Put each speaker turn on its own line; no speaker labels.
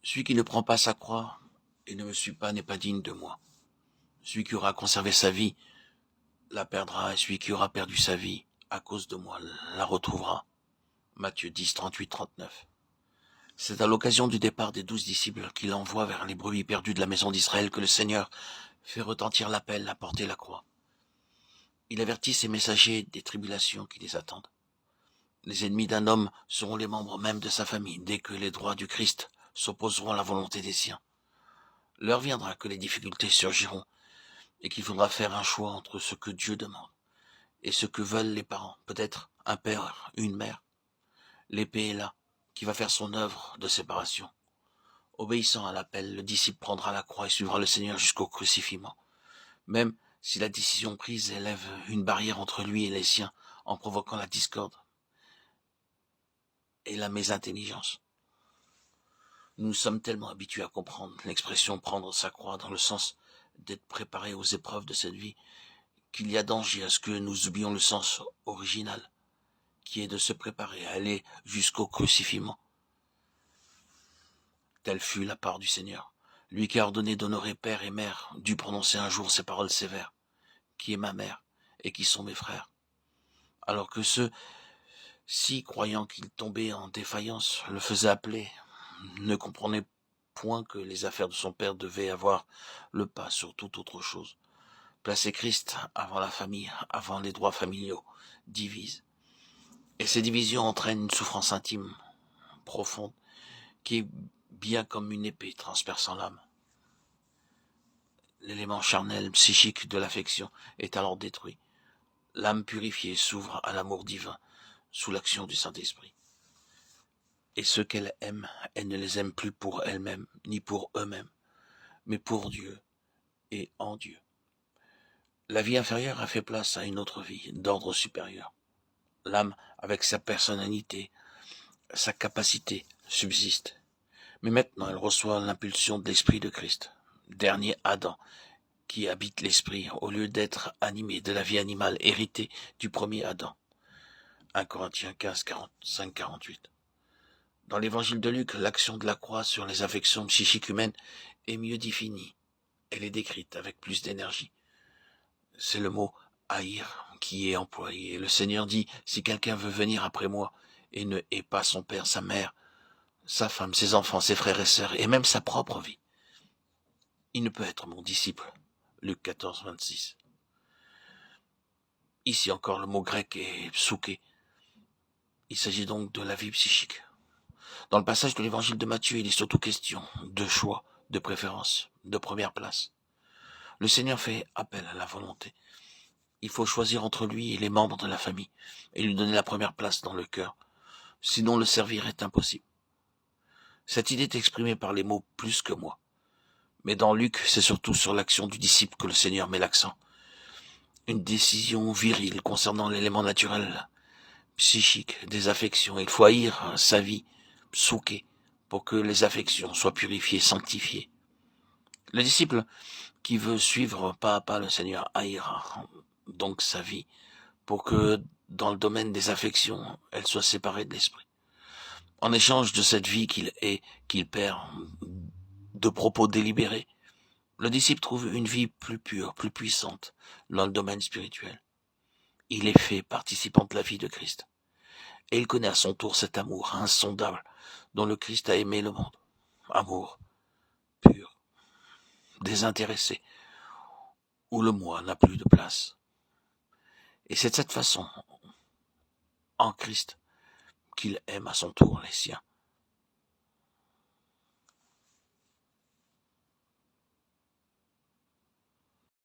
Celui qui ne prend pas sa croix et ne me suit pas n'est pas digne de moi. Celui qui aura conservé sa vie la perdra, et celui qui aura perdu sa vie à cause de moi la retrouvera. Matthieu 10, 38, 39. C'est à l'occasion du départ des 12 disciples qu'il envoie vers les brebis perdues de la maison d'Israël que le Seigneur fait retentir l'appel à porter la croix. Il avertit ses messagers des tribulations qui les attendent. Les ennemis d'un homme seront les membres même de sa famille dès que les droits du Christ s'opposeront à la volonté des siens. L'heure viendra que les difficultés surgiront et qu'il faudra faire un choix entre ce que Dieu demande et ce que veulent les parents, peut-être un père, une mère. L'épée est là, qui va faire son œuvre de séparation. Obéissant à l'appel, le disciple prendra la croix et suivra le Seigneur jusqu'au crucifixion. Même si la décision prise élève une barrière entre lui et les siens en provoquant la discorde et la mésintelligence. Nous sommes tellement habitués à comprendre l'expression prendre sa croix dans le sens d'être préparé aux épreuves de cette vie qu'il y a danger à ce que nous oublions le sens original, qui est de se préparer à aller jusqu'au crucifixion. Telle fut la part du Seigneur. Lui qui a ordonné d'honorer père et mère dut prononcer un jour ces paroles sévères, qui est ma mère et qui sont mes frères. Alors que ceux-ci, croyant qu'il tombait en défaillance, le faisaient appeler, ne comprenaient point que les affaires de son père devaient avoir le pas sur toute autre chose. Placer Christ avant la famille, avant les droits familiaux, divise. Et ces divisions entraînent une souffrance intime, profonde, qui est bien comme une épée transperçant l'âme. L'élément charnel, psychique de l'affection est alors détruit. L'âme purifiée s'ouvre à l'amour divin, sous l'action du Saint-Esprit. Et ceux qu'elle aime, elle ne les aime plus pour elle-même, ni pour eux-mêmes, mais pour Dieu et en Dieu. La vie inférieure a fait place à une autre vie, d'ordre supérieur. L'âme, avec sa personnalité, sa capacité, subsiste. Mais maintenant, elle reçoit l'impulsion de l'Esprit de Christ, dernier Adam, qui habite l'Esprit, au lieu d'être animé de la vie animale héritée du premier Adam. 1 Corinthiens 15, 45, 48. Dans l'évangile de Luc, l'action de la croix sur les affections psychiques humaines est mieux définie. Elle est décrite avec plus d'énergie. C'est le mot « haïr » qui est employé. Le Seigneur dit « Si quelqu'un veut venir après moi et ne hait pas son père, sa mère, sa femme, ses enfants, ses frères et sœurs, et même sa propre vie, il ne peut être mon disciple. » Luc 14, 26. Ici encore, le mot grec est psouké. Il s'agit donc de la vie psychique. Dans le passage de l'évangile de Matthieu, il est surtout question de choix, de préférence, de première place. Le Seigneur fait appel à la volonté. Il faut choisir entre lui et les membres de la famille et lui donner la première place dans le cœur. Sinon, le servir est impossible. Cette idée est exprimée par les mots « plus que moi ». Mais dans Luc, c'est surtout sur l'action du disciple que le Seigneur met l'accent. Une décision virile concernant l'élément naturel, psychique, des affections. Il faut haïr sa vie, psouké, pour que les affections soient purifiées, sanctifiées. Le disciple qui veut suivre pas à pas le Seigneur haïra donc sa vie, pour que dans le domaine des affections, elle soit séparée de l'esprit. En échange de cette vie qu'il perd, de propos délibérés, le disciple trouve une vie plus pure, plus puissante dans le domaine spirituel. Il est fait participant de la vie de Christ. Et il connaît à son tour cet amour insondable dont le Christ a aimé le monde. Amour pur, désintéressé, où le moi n'a plus de place. Et c'est de cette façon, en Christ, qu'il aime à son tour les siens.